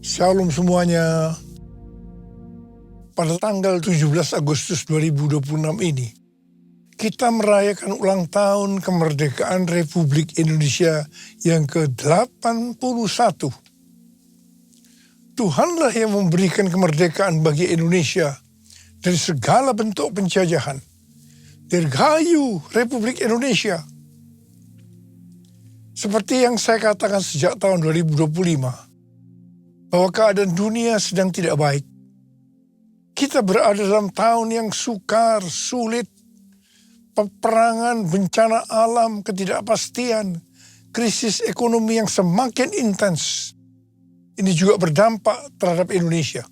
Shalom semuanya. Pada tanggal 17 Agustus 2026 ini, kita merayakan ulang tahun kemerdekaan Republik Indonesia yang ke-81. Tuhanlah yang memberikan kemerdekaan bagi Indonesia dari segala bentuk penjajahan. Dirgahayu Republik Indonesia. Seperti yang saya katakan sejak tahun 2025, bahwa keadaan dunia sedang tidak baik. Kita berada dalam tahun yang sukar, sulit, peperangan, bencana alam, ketidakpastian, krisis ekonomi yang semakin intens. Ini juga berdampak terhadap Indonesia.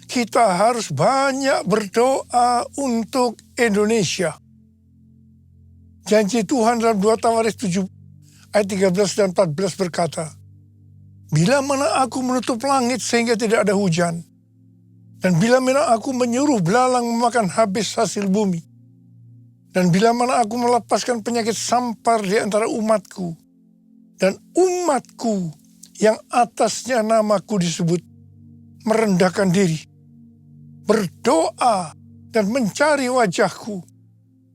Kita harus banyak berdoa untuk Indonesia. Janji Tuhan dalam 2 Tawaris 7 ayat 13 dan 14 berkata, "Bila mana aku menutup langit sehingga tidak ada hujan, dan bila mana aku menyuruh belalang memakan habis hasil bumi, dan bila mana aku melepaskan penyakit sampar di antara umatku, dan umatku yang atasnya namaku disebut, merendahkan diri, berdoa dan mencari wajahku,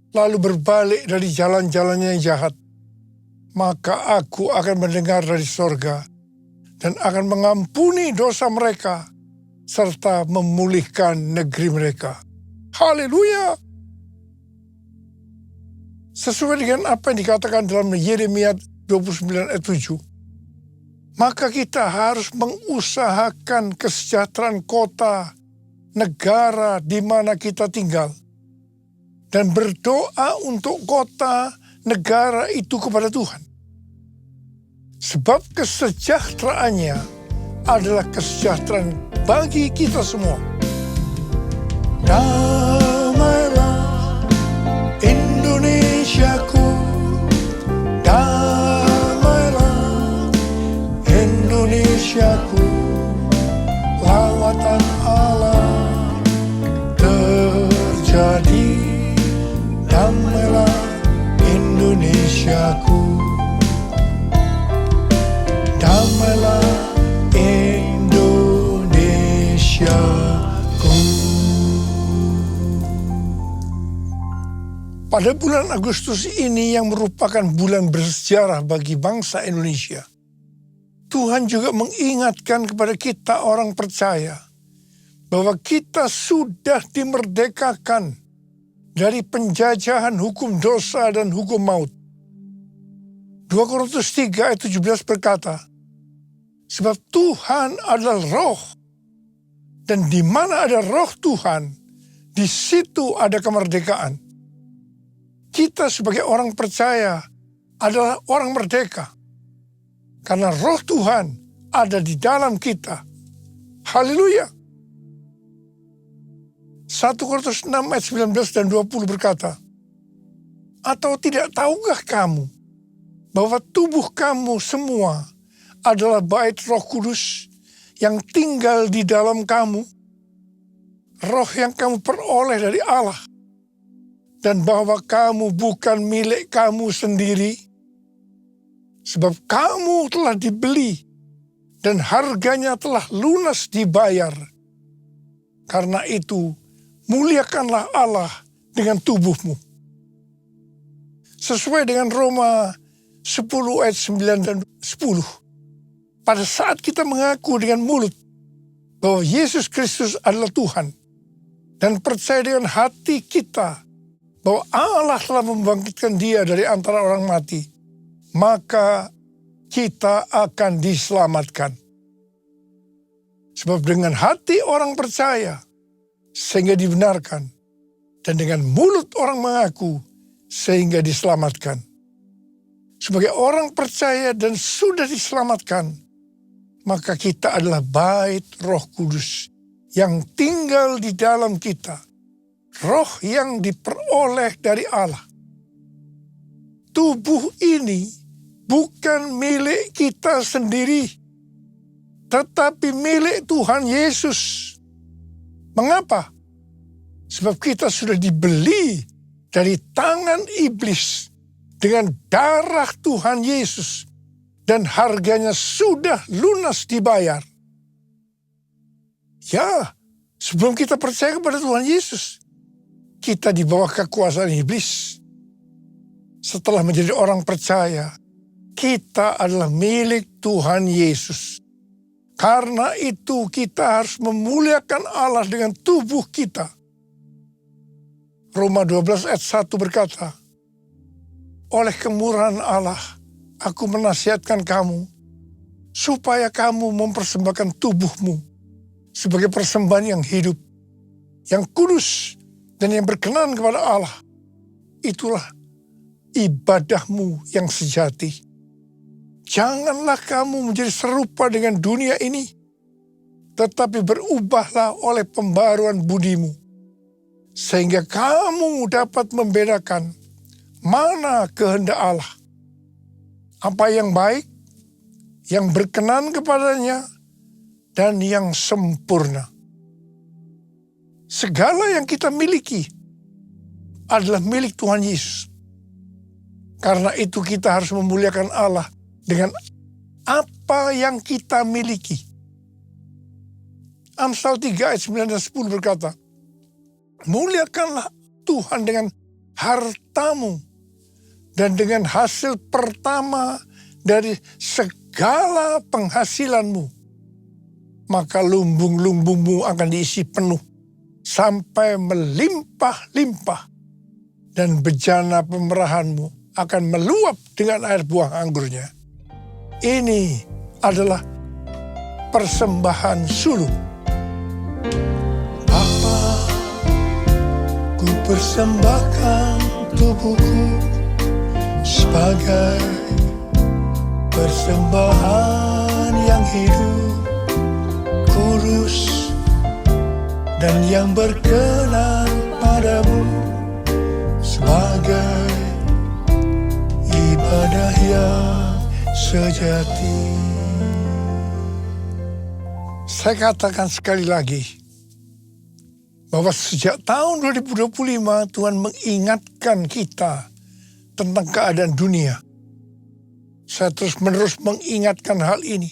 lalu berbalik dari jalan-jalannya yang jahat, maka aku akan mendengar dari sorga, dan akan mengampuni dosa mereka, serta memulihkan negeri mereka." Haleluya! Sesuai dengan apa yang dikatakan dalam Yeremia 29 ayat 7, maka kita harus mengusahakan kesejahteraan kota, negara di mana kita tinggal, dan berdoa untuk kota, negara itu kepada Tuhan. Sebab kesejahteraannya adalah kesejahteraan bagi kita semua. Damailah Indonesiaku, damailah Indonesiaku, lawatan Allah terjadi, damailah Indonesiaku. Damailah Indonesiaku. Pada bulan Agustus ini yang merupakan bulan bersejarah bagi bangsa Indonesia, Tuhan juga mengingatkan kepada kita orang percaya bahwa kita sudah dimerdekakan dari penjajahan hukum dosa dan hukum maut. 2 Korintus 3 ayat 17 berkata, "Sebab Tuhan adalah roh, dan di mana ada roh Tuhan, di situ ada kemerdekaan." Kita sebagai orang percaya adalah orang merdeka, karena roh Tuhan ada di dalam kita. Haleluya! 1 Korintus 6 ayat 19 dan 20 berkata, "Atau tidak tahukah kamu bahwa tubuh kamu semua adalah bait Roh Kudus yang tinggal di dalam kamu, roh yang kamu peroleh dari Allah, dan bahwa kamu bukan milik kamu sendiri, sebab kamu telah dibeli dan harganya telah lunas dibayar. Karena itu, muliakanlah Allah dengan tubuhmu." Sesuai dengan Roma 10 ayat 9 dan 10. Pada saat kita mengaku dengan mulut bahwa Yesus Kristus adalah Tuhan, dan percaya dengan hati kita bahwa Allah telah membangkitkan Dia dari antara orang mati, maka kita akan diselamatkan. Sebab dengan hati orang percaya sehingga dibenarkan, dan dengan mulut orang mengaku sehingga diselamatkan. Sebagai orang percaya dan sudah diselamatkan, maka kita adalah bait Roh Kudus yang tinggal di dalam kita. Roh yang diperoleh dari Allah. Tubuh ini bukan milik kita sendiri, tetapi milik Tuhan Yesus. Mengapa? Sebab kita sudah dibeli dari tangan iblis dengan darah Tuhan Yesus, dan harganya sudah lunas dibayar. Ya, sebelum kita percaya kepada Tuhan Yesus, kita di bawah kekuasaan iblis. Setelah menjadi orang percaya, kita adalah milik Tuhan Yesus. Karena itu kita harus memuliakan Allah dengan tubuh kita. Roma 12 ayat 1 berkata, oleh kemurahan Allah, aku menasihatkan kamu, supaya kamu mempersembahkan tubuhmu sebagai persembahan yang hidup, yang kudus, dan yang berkenan kepada Allah. Itulah ibadahmu yang sejati. Janganlah kamu menjadi serupa dengan dunia ini, tetapi berubahlah oleh pembaruan budimu, sehingga kamu dapat membedakan mana kehendak Allah, apa yang baik, yang berkenan kepadanya, dan yang sempurna. Segala yang kita miliki adalah milik Tuhan Yesus. Karena itu kita harus memuliakan Allah dengan apa yang kita miliki. Amsal 3 ayat 9 dan 10 berkata, muliakanlah Tuhan dengan hartamu dan dengan hasil pertama dari segala penghasilanmu. Maka lumbung-lumbungmu akan diisi penuh sampai melimpah-limpah, dan bejana pemerahanmu akan meluap dengan air buah anggurnya. Ini adalah persembahan suluk. Bapa, ku persembahkan tubuhku sebagai persembahan yang hidup, kudus, dan yang berkenan padamu, sebagai ibadah yang sejati. Saya katakan sekali lagi, bahwa sejak tahun 2025 Tuhan mengingatkan kita tentang keadaan dunia. Saya terus-menerus mengingatkan hal ini.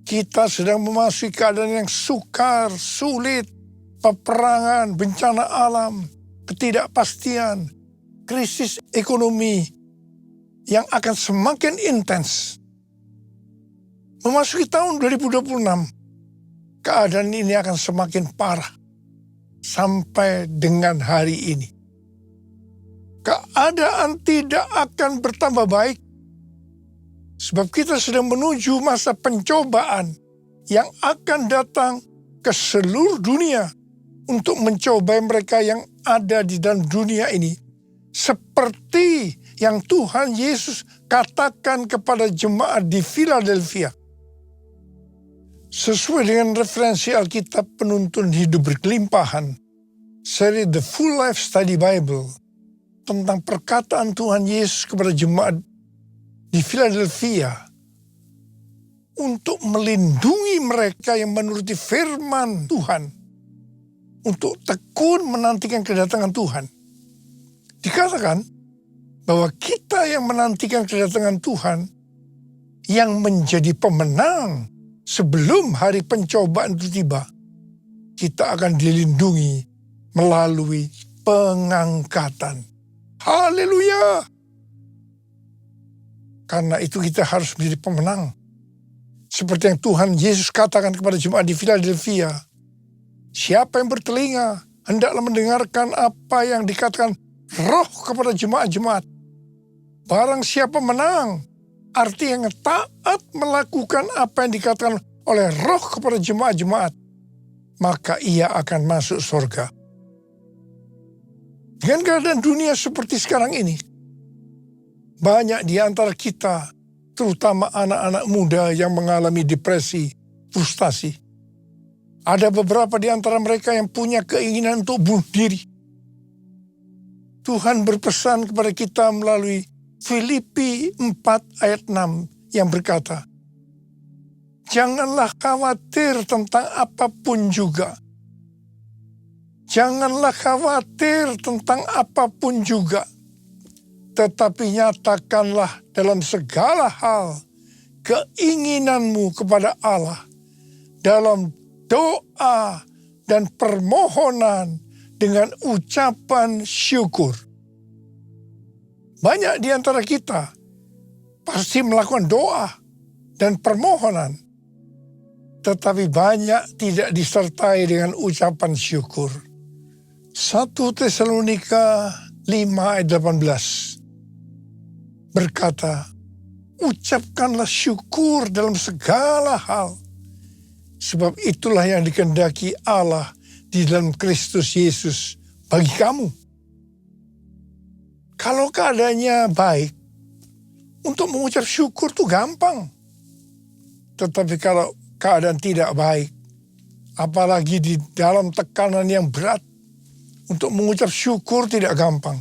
Kita sedang memasuki keadaan yang sukar, sulit, peperangan, bencana alam, ketidakpastian, krisis ekonomi yang akan semakin intens. Memasuki tahun 2026, keadaan ini akan semakin parah sampai dengan hari ini. Keadaan tidak akan bertambah baik, sebab kita sedang menuju masa pencobaan yang akan datang ke seluruh dunia untuk mencobai mereka yang ada di dalam dunia ini. Seperti yang Tuhan Yesus katakan kepada jemaat di Philadelphia. Sesuai dengan referensi Alkitab Penuntun Hidup Berkelimpahan, seri The Full Life Study Bible, tentang perkataan Tuhan Yesus kepada jemaat di Philadelphia untuk melindungi mereka yang menuruti firman Tuhan, untuk tekun menantikan kedatangan Tuhan. Dikatakan bahwa kita yang menantikan kedatangan Tuhan, yang menjadi pemenang sebelum hari pencobaan itu tiba, kita akan dilindungi melalui pengangkatan. Haleluya! Karena itu kita harus menjadi pemenang. Seperti yang Tuhan Yesus katakan kepada jemaat di Philadelphia, siapa yang bertelinga, hendaklah mendengarkan apa yang dikatakan Roh kepada jemaat-jemaat. Barang siapa menang, arti yang taat melakukan apa yang dikatakan oleh Roh kepada jemaat-jemaat, maka ia akan masuk surga. Dengan keadaan dunia seperti sekarang ini, banyak di antara kita, terutama anak-anak muda yang mengalami depresi, frustasi. Ada beberapa di antara mereka yang punya keinginan untuk bunuh diri. Tuhan berpesan kepada kita melalui Filipi 4 ayat 6 yang berkata, janganlah khawatir tentang apapun juga. Janganlah khawatir tentang apapun juga. Tetapi nyatakanlah dalam segala hal keinginanmu kepada Allah dalam doa dan permohonan dengan ucapan syukur. Banyak di antara kita pasti melakukan doa dan permohonan, tetapi banyak tidak disertai dengan ucapan syukur. 1 Tesalonika 5 ayat 18 berkata, ucapkanlah syukur dalam segala hal, sebab itulah yang dikehendaki Allah di dalam Kristus Yesus bagi kamu. Kalau keadaannya baik, untuk mengucap syukur itu gampang. Tetapi kalau keadaan tidak baik, apalagi di dalam tekanan yang berat, untuk mengucap syukur tidak gampang.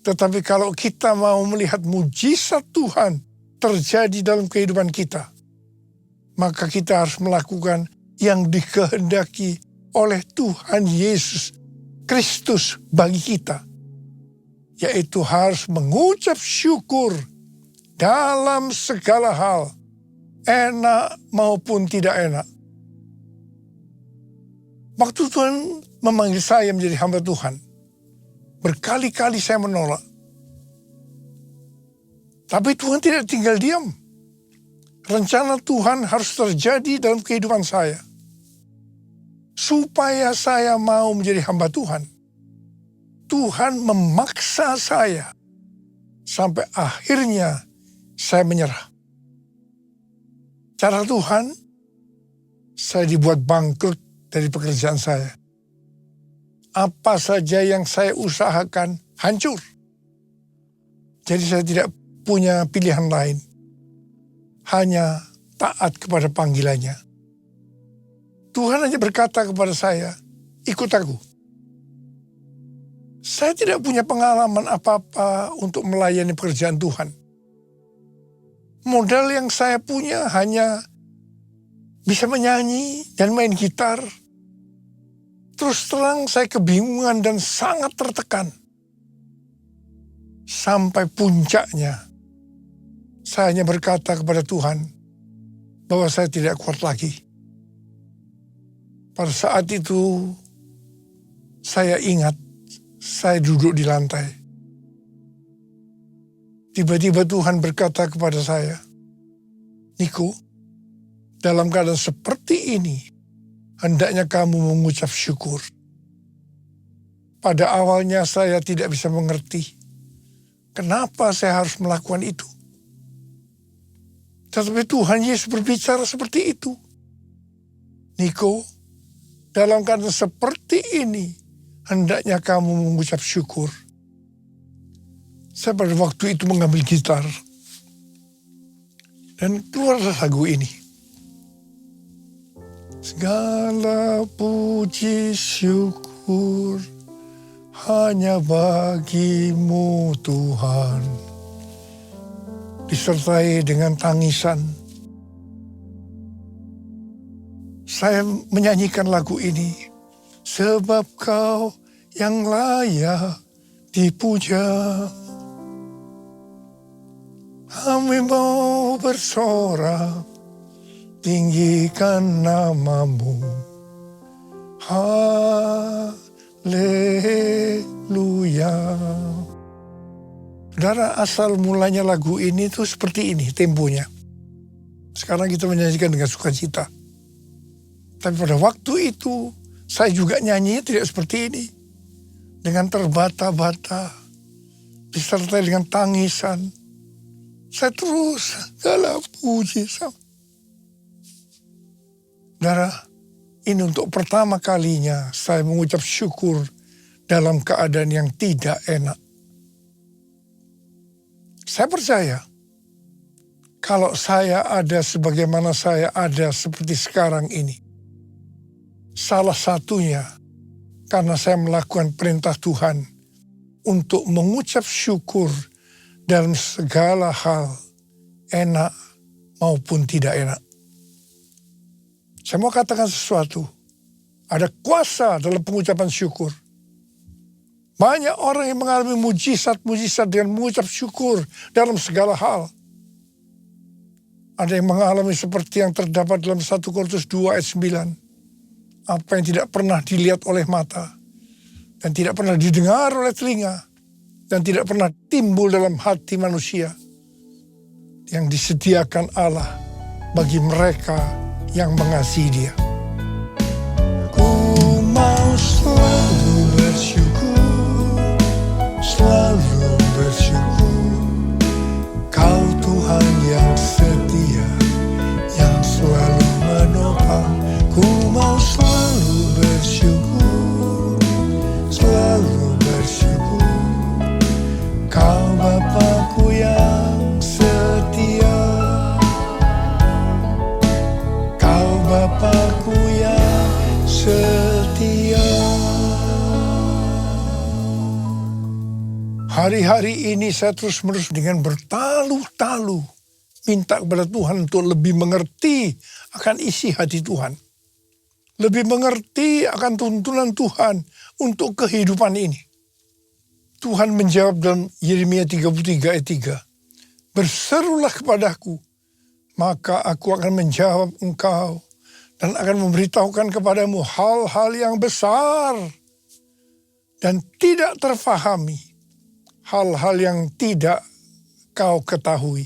Tetapi kalau kita mau melihat mujizat Tuhan terjadi dalam kehidupan kita, maka kita harus melakukan yang dikehendaki oleh Tuhan Yesus Kristus bagi kita, yaitu harus mengucap syukur dalam segala hal, enak maupun tidak enak. Waktu Tuhan memanggil saya menjadi hamba Tuhan, berkali-kali saya menolak. Tapi Tuhan tidak tinggal diam. Rencana Tuhan harus terjadi dalam kehidupan saya, supaya saya mau menjadi hamba Tuhan. Tuhan memaksa saya, sampai akhirnya saya menyerah. Cara Tuhan, saya dibuat bangkrut dari pekerjaan saya. Apa saja yang saya usahakan hancur. Jadi saya tidak punya pilihan lain, hanya taat kepada panggilannya. Tuhan hanya berkata kepada saya, ikut aku. Saya tidak punya pengalaman apa-apa untuk melayani pekerjaan Tuhan. Modal yang saya punya hanya bisa menyanyi dan main gitar. Terus terang saya kebingungan dan sangat tertekan. Sampai puncaknya, saya hanya berkata kepada Tuhan bahwa saya tidak kuat lagi. Pada saat itu, saya ingat saya duduk di lantai. Tiba-tiba Tuhan berkata kepada saya, Niko, dalam keadaan seperti ini, hendaknya kamu mengucap syukur. Pada awalnya saya tidak bisa mengerti kenapa saya harus melakukan itu. Tetapi Tuhan Yesus berbicara seperti itu. Niko, dalam keadaan seperti ini, hendaknya kamu mengucap syukur. Saya pada waktu itu mengambil gitar. Dan keluarlah lagu ini. Segala puji syukur hanya bagimu Tuhan. Disertai dengan tangisan. Saya menyanyikan lagu ini. Sebab kau yang layak dipuja. Kami mau bersorak, tinggikan namamu. Haleluya. Saudara, asal mulanya lagu ini tuh seperti ini temponya. Sekarang kita menyanyikan dengan sukacita. Tapi pada waktu itu, saya juga nyanyinya tidak seperti ini. Dengan terbata-bata, disertai dengan tangisan. Saya terus segala puji. Saudara, ini untuk pertama kalinya saya mengucap syukur dalam keadaan yang tidak enak. Saya percaya, kalau saya ada sebagaimana saya ada seperti sekarang ini, salah satunya karena saya melakukan perintah Tuhan untuk mengucap syukur dalam segala hal, enak maupun tidak enak. Saya mau katakan sesuatu, ada kuasa dalam pengucapan syukur. Banyak orang yang mengalami mujizat-mujizat dengan mengucap syukur dalam segala hal. Ada yang mengalami seperti yang terdapat dalam 1 Korintus 2 ayat 9. Apa yang tidak pernah dilihat oleh mata, dan tidak pernah didengar oleh telinga, dan tidak pernah timbul dalam hati manusia, yang disediakan Allah bagi mereka yang mengasihi Dia. Ku mau selalu bersyukur, selalu bersyukur. Kau Tuhan yang setia, yang selalu menopang. Ku mau selalu bersyukur, selalu bersyukur. Kau Bapa-Ku yang setia, Kau Bapa-Ku yang setia. Hari-hari ini saya terus-menerus dengan bertalu-talu minta kepada Tuhan untuk lebih mengerti akan isi hati Tuhan. Lebih mengerti akan tuntunan Tuhan untuk kehidupan ini. Tuhan menjawab dalam Yeremia 33 ayat 3. Berserulah kepadaku, maka aku akan menjawab engkau dan akan memberitahukan kepadamu hal-hal yang besar dan tidak terfahami, hal-hal yang tidak kau ketahui.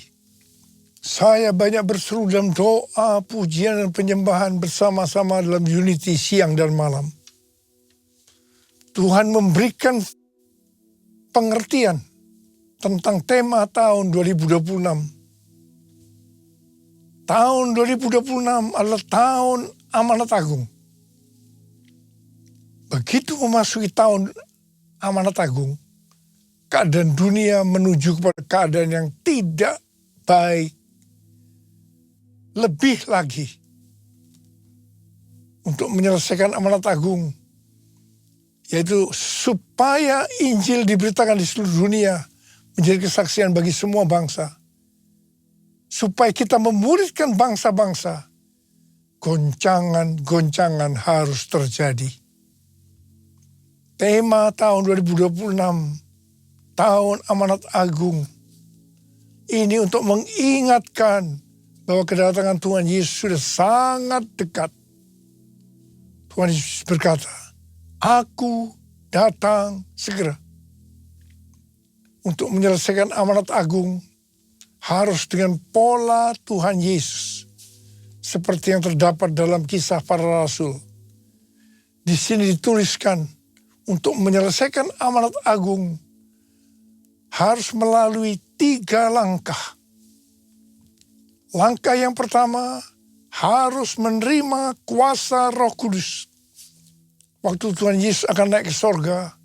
Saya banyak berseru dalam doa, pujian, dan penyembahan bersama-sama dalam unity siang dan malam. Tuhan memberikan pengertian tentang tema tahun 2026. Tahun 2026 adalah tahun amanat agung. Begitu memasuki tahun amanat agung, keadaan dunia menuju kepada keadaan yang tidak baik. Lebih lagi, untuk menyelesaikan amanat agung, yaitu supaya Injil diberitakan di seluruh dunia, menjadi kesaksian bagi semua bangsa. Supaya kita memuridkan bangsa-bangsa, goncangan-goncangan harus terjadi. Tema tahun 2026, tahun amanat agung, ini untuk mengingatkan bahwa kedatangan Tuhan Yesus sudah sangat dekat. Tuhan Yesus berkata, Aku datang segera. Untuk menyelesaikan amanat agung, harus dengan pola Tuhan Yesus. Seperti yang terdapat dalam Kisah Para Rasul. Di sini dituliskan, untuk menyelesaikan amanat agung, harus melalui 3 langkah. Langkah yang pertama, harus menerima kuasa Roh Kudus. Waktu Tuhan Yesus akan naik ke sorga,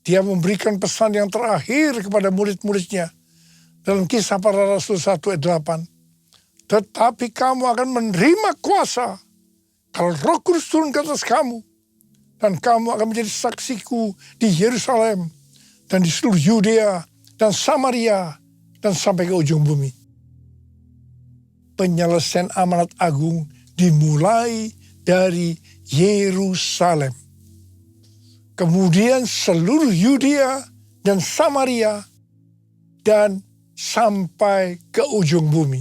Dia memberikan pesan yang terakhir kepada murid-muridnya. Dalam Kisah Para Rasul 1 ayat 8. Tetapi kamu akan menerima kuasa kalau Roh Kudus turun ke atas kamu. Dan kamu akan menjadi saksiku di Yerusalem dan di seluruh Yudea dan Samaria dan sampai ke ujung bumi. Penyelesaian amanat agung dimulai dari Yerusalem. Kemudian seluruh Yudea dan Samaria dan sampai ke ujung bumi.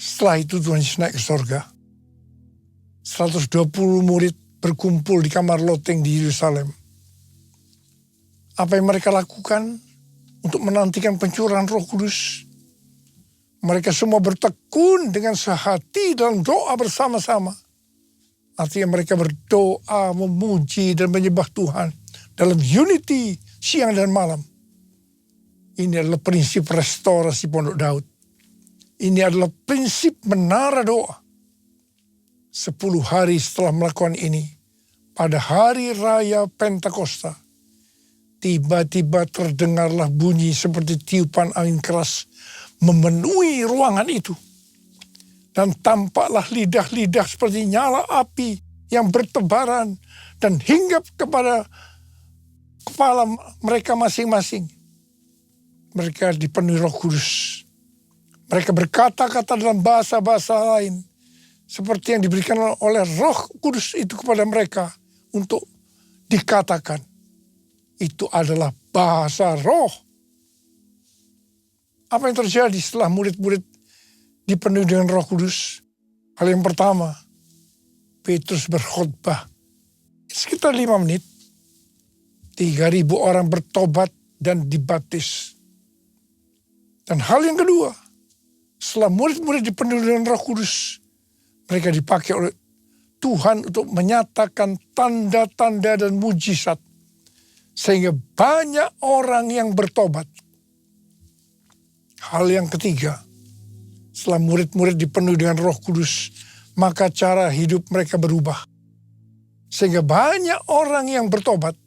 Setelah itu Tuhan Yesus naik ke sorga. 120 murid berkumpul di kamar loteng di Yerusalem. Apa yang mereka lakukan untuk menantikan pencurahan Roh Kudus? Mereka semua bertekun dengan sehati dalam doa bersama-sama. Artinya mereka berdoa, memuji dan menyembah Tuhan dalam unity siang dan malam. Ini adalah prinsip restorasi Pondok Daud. Ini adalah prinsip menara doa. 10 hari setelah melakukan ini, pada hari raya Pentakosta, tiba-tiba terdengarlah bunyi seperti tiupan angin keras memenuhi ruangan itu. Dan tampaklah lidah-lidah seperti nyala api yang bertebaran dan hinggap kepada kepala mereka masing-masing. Mereka dipenuhi Roh Kudus. Mereka berkata-kata dalam bahasa-bahasa lain seperti yang diberikan oleh Roh Kudus itu kepada mereka untuk dikatakan. Itu adalah bahasa roh. Apa yang terjadi setelah murid-murid dipenuhi dengan Roh Kudus? Hal yang pertama, Petrus berkhotbah sekitar 5 menit. 3.000 orang bertobat dan dibaptis. Dan hal yang kedua, setelah murid-murid dipenuhi dengan Roh Kudus, mereka dipakai oleh Tuhan untuk menyatakan tanda-tanda dan mujizat, sehingga banyak orang yang bertobat. Hal yang ketiga, setelah murid-murid dipenuhi dengan Roh Kudus, maka cara hidup mereka berubah, sehingga banyak orang yang bertobat.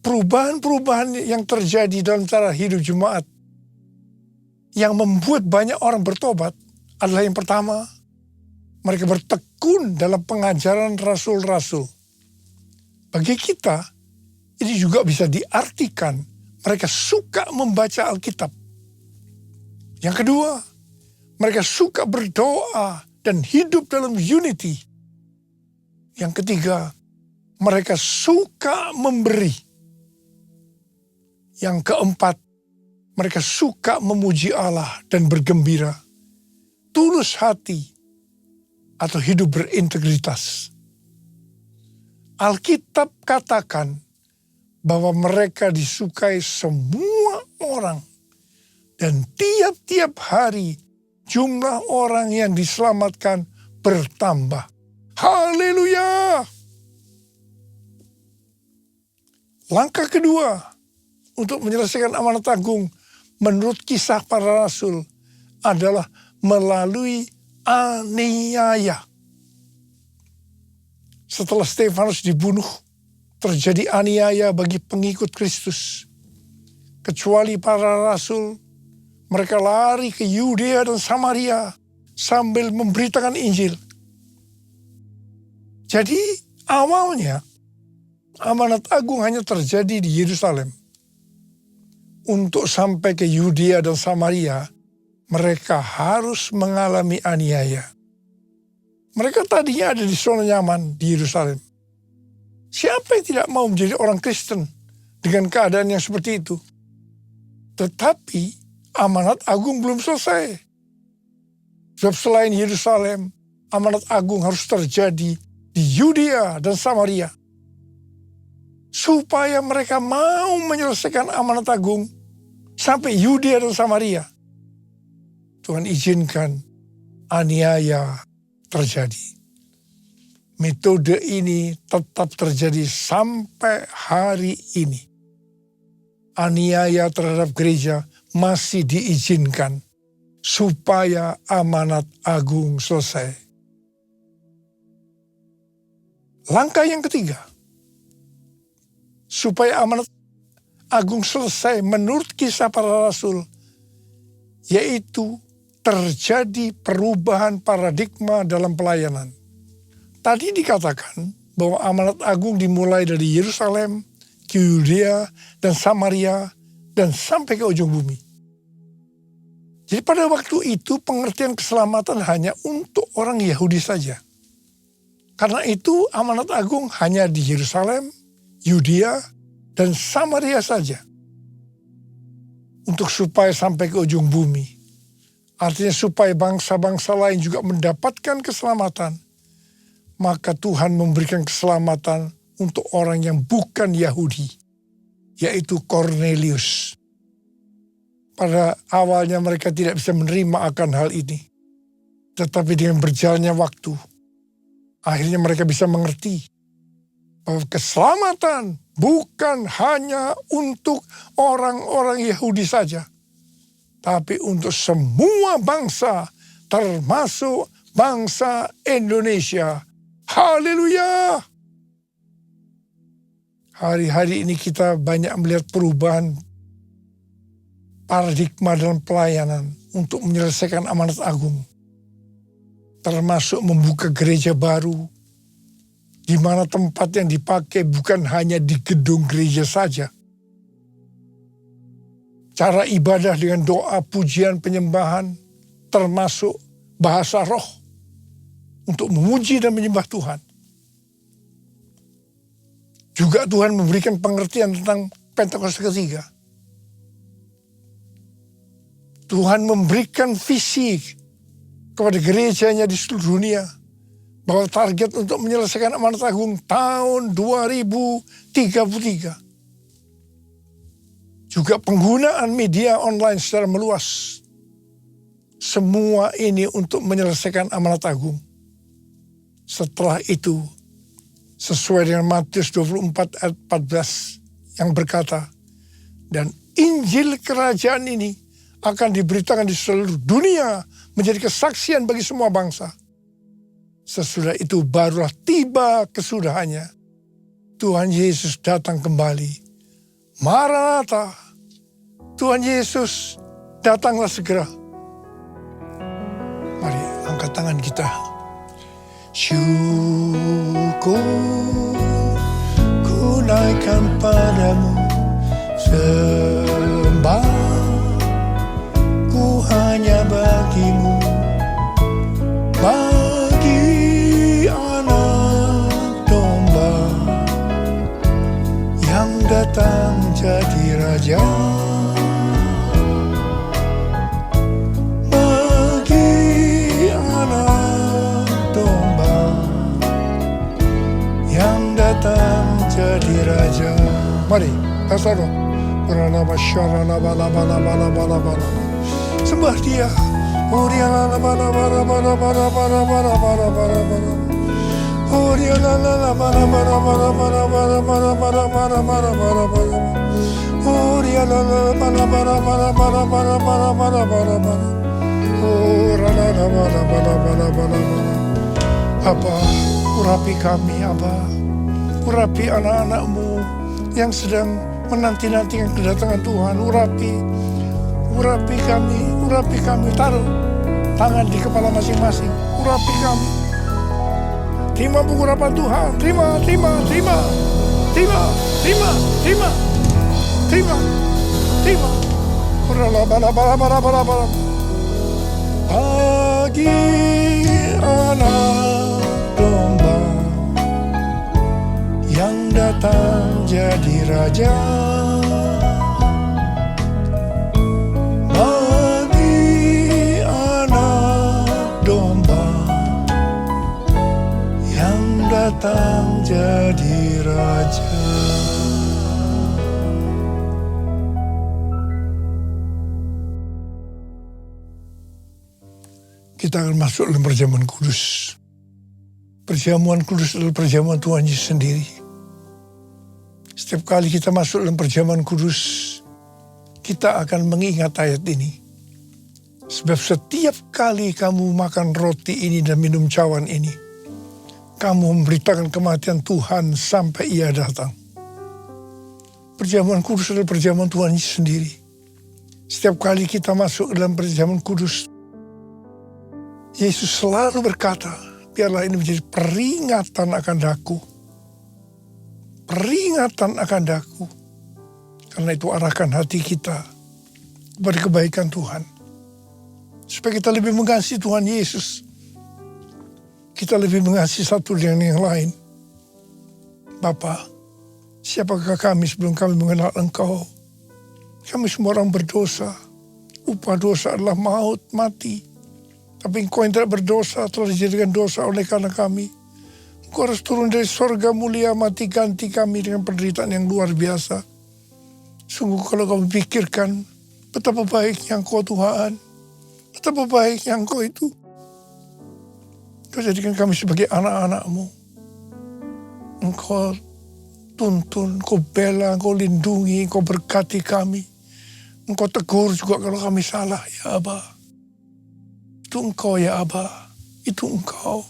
Perubahan-perubahan yang terjadi dalam cara hidup jemaat yang membuat banyak orang bertobat adalah yang pertama, mereka bertekun dalam pengajaran rasul-rasul. Bagi kita, ini juga bisa diartikan mereka suka membaca Alkitab. Yang kedua, mereka suka berdoa dan hidup dalam unity. Yang ketiga, mereka suka memberi. Yang keempat, mereka suka memuji Allah dan bergembira, tulus hati, atau hidup berintegritas. Alkitab katakan bahwa mereka disukai semua orang, dan tiap-tiap hari jumlah orang yang diselamatkan bertambah. Haleluya! Langkah kedua untuk menyelesaikan amanat agung menurut Kisah Para Rasul adalah melalui aniaya. Setelah Stefanus dibunuh, terjadi aniaya bagi pengikut Kristus. Kecuali para rasul, mereka lari ke Yudea dan Samaria sambil memberitakan Injil. Jadi awalnya amanat agung hanya terjadi di Yerusalem. Untuk sampai ke Yudea dan Samaria, mereka harus mengalami aniaya. Mereka tadinya ada di zona nyaman di Yerusalem. Siapa yang tidak mau menjadi orang Kristen dengan keadaan yang seperti itu? Tetapi amanat agung belum selesai. Sebab selain Yerusalem, amanat agung harus terjadi di Yudea dan Samaria. Supaya mereka mau menyelesaikan amanat agung sampai Yudea dan Samaria, Tuhan izinkan aniaya terjadi. Metode ini tetap terjadi sampai hari ini. Aniaya terhadap gereja masih diizinkan supaya amanat agung selesai. Langkah yang ketiga, supaya amanat agung selesai menurut Kisah Para Rasul, yaitu terjadi perubahan paradigma dalam pelayanan. Tadi dikatakan bahwa amanat agung dimulai dari Yerusalem, ke Yudea dan Samaria, dan sampai ke ujung bumi. Jadi pada waktu itu pengertian keselamatan hanya untuk orang Yahudi saja. Karena itu amanat agung hanya di Yerusalem, Yudea, dan Samaria saja. Untuk supaya sampai ke ujung bumi. Artinya supaya bangsa-bangsa lain juga mendapatkan keselamatan. Maka Tuhan memberikan keselamatan untuk orang yang bukan Yahudi, yaitu Kornelius. Pada awalnya mereka tidak bisa menerima akan hal ini. Tetapi dengan berjalannya waktu, akhirnya mereka bisa mengerti bahwa keselamatan bukan hanya untuk orang-orang Yahudi saja, tapi untuk semua bangsa, termasuk bangsa Indonesia. Haleluya! Hari-hari ini kita banyak melihat perubahan paradigma dalam pelayanan untuk menyelesaikan amanat agung. Termasuk membuka gereja baru, di mana tempat yang dipakai bukan hanya di gedung gereja saja. Cara ibadah dengan doa, pujian, penyembahan, termasuk bahasa roh, untuk memuji dan menyembah Tuhan. Juga Tuhan memberikan pengertian tentang Pentakosta ketiga. Tuhan memberikan visi kepada gerejanya di seluruh dunia, bahwa target untuk menyelesaikan amanat agung tahun 2033. Juga penggunaan media online secara meluas. Semua ini untuk menyelesaikan amanat agung. Setelah itu, sesuai dengan Matius 24 ayat 14 yang berkata, dan Injil kerajaan ini akan diberitakan di seluruh dunia menjadi kesaksian bagi semua bangsa. Sesudah itu barulah tiba kesudahannya. Tuhan Yesus datang kembali. Maranatha, Tuhan Yesus datanglah segera. Mari angkat tangan kita. Syukur ku naikkan padamu, sembah ku hanya bagimu, bagi anak domba yang datang jadi raja. Bagi anak domba yang datang jadi raja. Mari, kasar. Sembah dia. Abba, urapi kami, Abba. Urapi anak-anak-mu yang sedang menanti-nantikan kedatangan Tuhan. Urapi kami, taruh tangan di kepala masing-masing. Urapi kami. Terima pengurapan Tuhan, terima. Bagi anak domba yang datang jadi raja. Bagi anak domba yang datang jadi raja. Kita akan masuk dalam perjamuan kudus. Perjamuan kudus adalah perjamuan Tuhan Yesus sendiri. Setiap kali kita masuk dalam perjamuan kudus, kita akan mengingat ayat ini. Sebab setiap kali kamu makan roti ini dan minum cawan ini, kamu memberitakan kematian Tuhan sampai Ia datang. Perjamuan kudus adalah perjamuan Tuhan Yesus sendiri. Setiap kali kita masuk dalam perjamuan kudus, Yesus selalu berkata, biarlah ini menjadi peringatan akan daku. Peringatan akan daku. Karena itu arahkan hati kita kepada kebaikan Tuhan. Supaya kita lebih mengasihi Tuhan Yesus. Kita lebih mengasihi satu dengan yang lain. Bapa, siapakah kami sebelum kami mengenal Engkau? Kami semua orang berdosa. Upah dosa adalah maut, mati. Tapi Engkau yang tidak berdosa telah dijadikan dosa oleh karena kami. Engkau harus turun dari sorga mulia, mati ganti kami dengan penderitaan yang luar biasa. Sungguh kalau kau pikirkan betapa baiknya Engkau Tuhan, betapa baiknya Engkau itu. Kau jadikan kami sebagai anak-anak-Mu. Engkau tuntun, Engkau bela, Engkau lindungi, Engkau berkati kami. Engkau tegur juga kalau kami salah, ya Abba. Itu Engkau ya Abba, itu Engkau.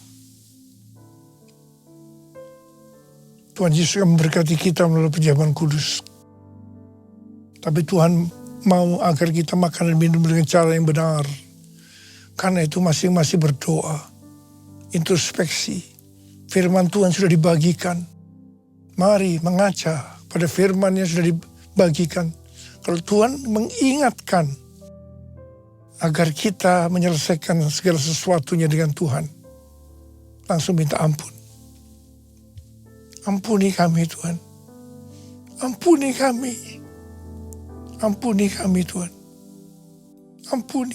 Tuhan Yesus akan memberkati kita melalui perjamuan kudus. Tapi Tuhan mau agar kita makan dan minum dengan cara yang benar. Karena itu masing-masing berdoa, introspeksi. Firman Tuhan sudah dibagikan. Mari mengaca pada firman yang sudah dibagikan. Kalau Tuhan mengingatkan agar kita menyelesaikan segala sesuatunya dengan Tuhan, langsung minta ampun. Ampuni kami Tuhan. Ampuni kami. Ampuni kami Tuhan. Ampuni.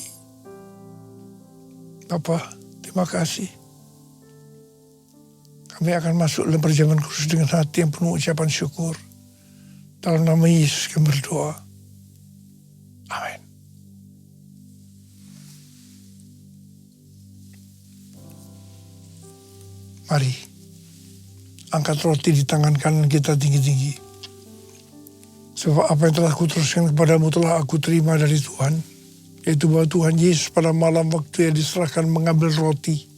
Bapa, terima kasih. Kami akan masuk dalam perjamuan kudus dengan hati yang penuh ucapan syukur. Dalam nama Yesus kami berdoa. Amin. Mari, angkat roti di tangan kanan kita tinggi-tinggi. Sebab apa yang telah kuteruskan kepadamu telah aku terima dari Tuhan. Yaitu bahwa Tuhan Yesus pada malam waktu yang diserahkan mengambil roti.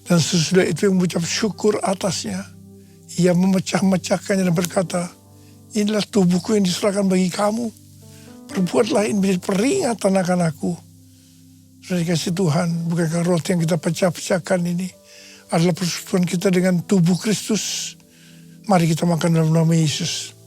Dan sesudah itu yang mengucap syukur atasnya. Ia memecah-mecahkannya dan berkata, inilah tubuhku yang diserahkan bagi kamu. Perbuatlah ini menjadi peringatan akan aku. Sudah dikasih Tuhan, bukankah roti yang kita pecah-pecahkan ini adalah persekutuan kita dengan tubuh Kristus. Mari kita makan dalam nama Yesus.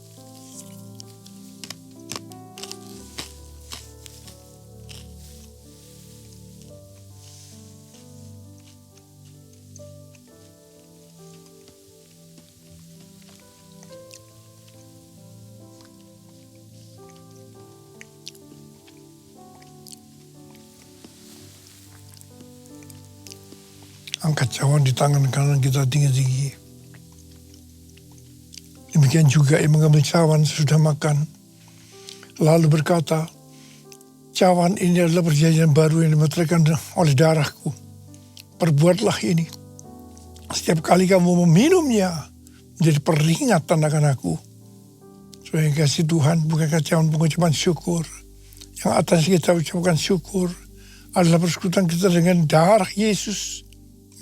Angkat cawan di tangan kanan kita tinggi-tinggi. Demikian juga ia mengambil cawan sesudah makan. Lalu berkata, cawan ini adalah perjanjian baru yang dimeteraikan oleh darahku. Perbuatlah ini. Setiap kali kamu meminumnya, menjadi peringatan akan aku. Supaya kasih Tuhan, bukankah cawan pengucapan syukur. Yang atas kita ucapkan syukur adalah persekutuan kita dengan darah Yesus.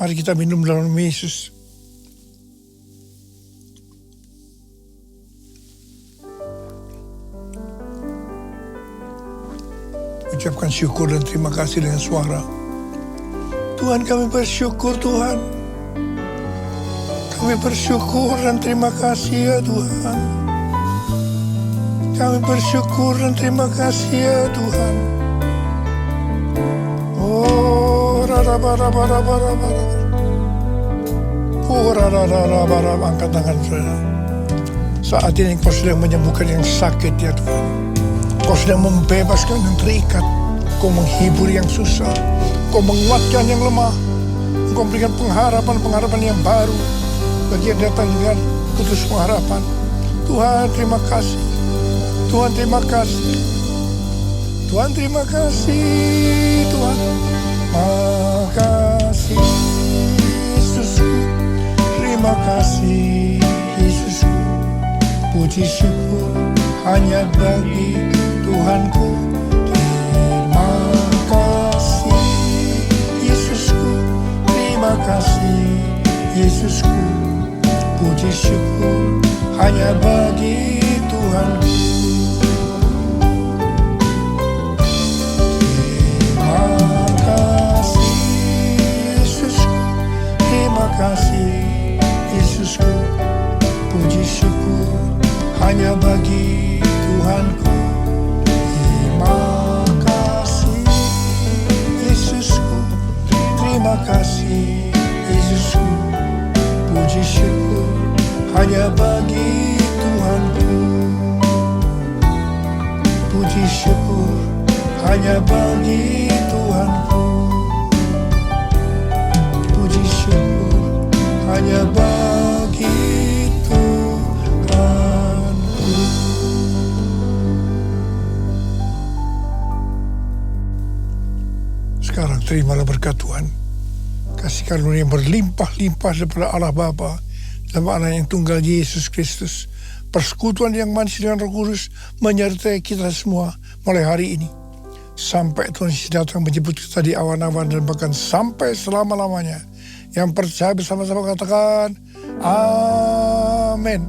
Mari kita minum dalam nama Yesus. Ucapkan syukur dan terima kasih dengan suara. Tuhan, kami bersyukur Tuhan. Kami bersyukur dan terima kasih ya Tuhan. Kami bersyukur dan terima kasih ya Tuhan. Oh, rara-bara-bara-bara-bara. Angkat tangan saudara. Saat ini kau sedang menyembuhkan yang sakit ya Tuhan. Kau sedang membebaskan yang terikat. Kau menghibur yang susah. Kau menguatkan yang lemah. Kau memberikan pengharapan yang baru bagi yang datang dengan putus pengharapan. Tuhan terima kasih. Tuhan terima kasih. Tuhan terima kasih. Tuhan makasih Yesusku. Terima kasih Yesusku. Puji syukur hanya bagi Tuhanku. Terima kasih Yesusku. Terima kasih Yesusku. Puji syukur hanya bagi Tuhanku. Terima kasih Yesusku. Terima kasih Yesusku, puji syukur hanya bagi Tuhanku. Terima kasih Yesusku, terima kasih Yesusku, puji syukur hanya bagi Tuhanku. Puji syukur hanya bagi Tuhanku. Puji syukur hanya bagi Tuhanku. Sekarang terimalah berkat Tuhan. Kasih karunia yang berlimpah-limpah daripada Allah Bapa dalam anak yang tunggal Yesus Kristus. Persekutuan yang manis dengan Roh Kudus menyertai kita semua mulai hari ini. Sampai Tuhan Yesus datang menjemput kita di awan-awan dan bahkan sampai selama-lamanya. Yang percaya bersama-sama katakan, Amin.